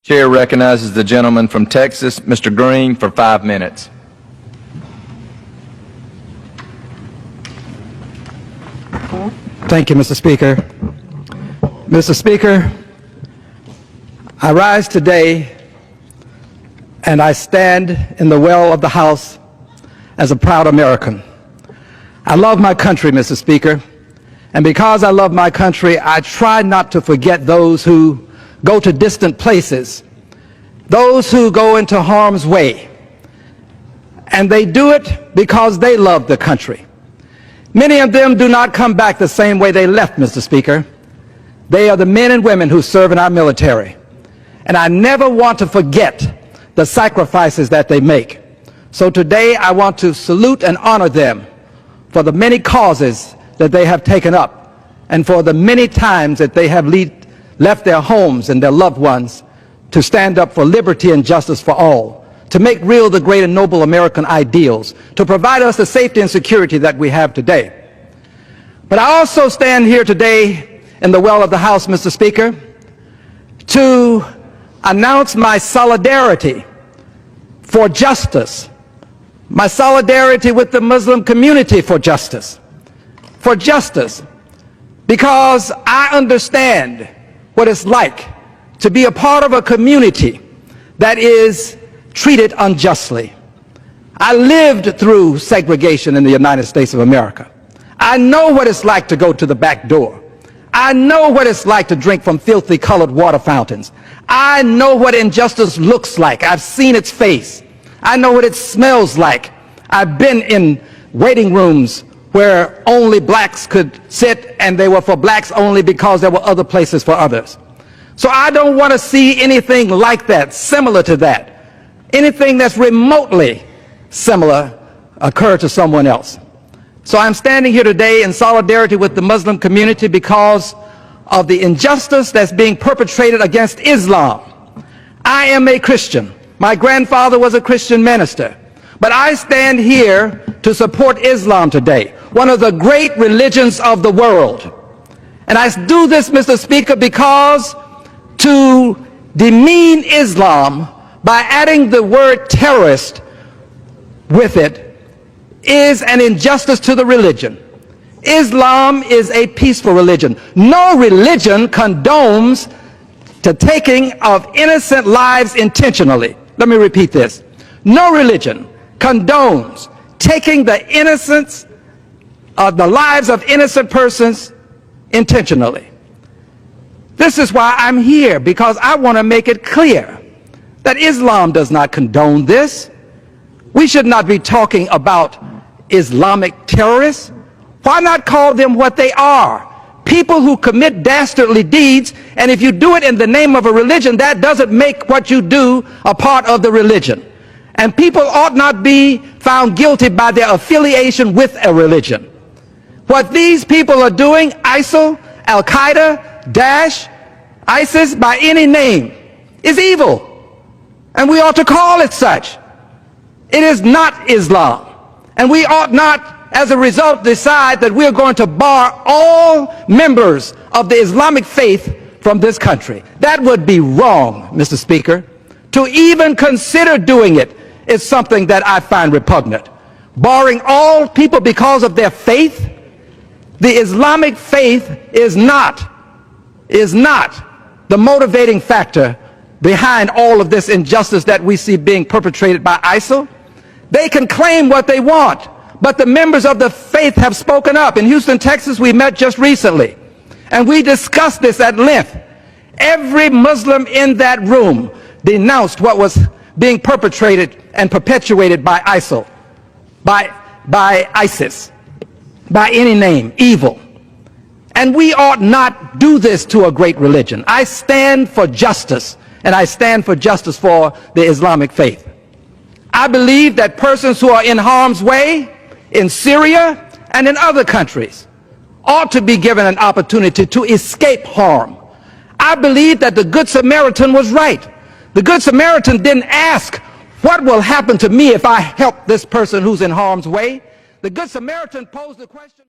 Chair recognizes the gentleman from Texas, Mr. Green, for 5 minutes. Thank you, Mr. Speaker. Mr. Speaker, I rise today and I stand in the well of the House as a proud American. I love my country, Mr. Speaker, and because I love my country, I try not to forget those who go to distant places, those who go into harm's way, and they do it because they love the country. Many of them do not come back the same way they left, Mr. Speaker. They are the men and women who serve in our military, and I never want to forget the sacrifices that they make. So today I want to salute and honor them for the many causes that they have taken up and for the many times that they have left their homes and their loved ones to stand up for liberty and justice for all, to make real the great and noble American ideals, to provide us the safety and security that we have today. But I also stand here today in the well of the House, Mr. Speaker, to announce my solidarity for justice, my solidarity with the Muslim community for justice, because I understand what it's like to be a part of a community that is treated unjustly. I lived through segregation in the United States of America. I know what it's like to go to the back door. I know what it's like to drink from filthy colored water fountains. I know what injustice looks like. I've seen its face. I know what it smells like. I've been in waiting rooms where only blacks could sit, and they were for blacks only because there were other places for others. So I don't want to see anything like that, similar to that. Anything that's remotely similar occur to someone else. So I'm standing here today in solidarity with the Muslim community because of the injustice that's being perpetrated against Islam. I am a Christian. My grandfather was a Christian minister. But I stand here to support Islam today, one of the great religions of the world. And I do this, Mr. Speaker, because to demean Islam by adding the word terrorist with it is an injustice to the religion. Islam is a peaceful religion. No religion condones the taking of innocent lives intentionally. Let me repeat this. No religion condones taking the lives of innocent persons intentionally. This is why I'm here, because I want to make it clear that Islam does not condone this. We should not be talking about Islamic terrorists. Why not call them what they are? People who commit dastardly deeds, and if you do it in the name of a religion, that doesn't make what you do a part of the religion. And people ought not be found guilty by their affiliation with a religion. What these people are doing, ISIL, Al-Qaeda, Daesh, ISIS, by any name, is evil. And we ought to call it such. It is not Islam. And we ought not, as a result, decide that we are going to bar all members of the Islamic faith from this country. That would be wrong, Mr. Speaker. To even consider doing it is something that I find repugnant. Barring all people because of their faith, the Islamic faith is not the motivating factor behind all of this injustice that we see being perpetrated by ISIL. They can claim what they want, but the members of the faith have spoken up. In Houston, Texas, we met just recently, and we discussed this at length. Every Muslim in that room denounced what was being perpetrated and perpetuated by ISIL, by ISIS, by any name, evil. And we ought not do this to a great religion. I stand for justice, and I stand for justice for the Islamic faith. I believe that persons who are in harm's way in Syria and in other countries ought to be given an opportunity to escape harm. I believe that the Good Samaritan was right. The Good Samaritan didn't ask, what will happen to me if I help this person who's in harm's way? The Good Samaritan posed the question.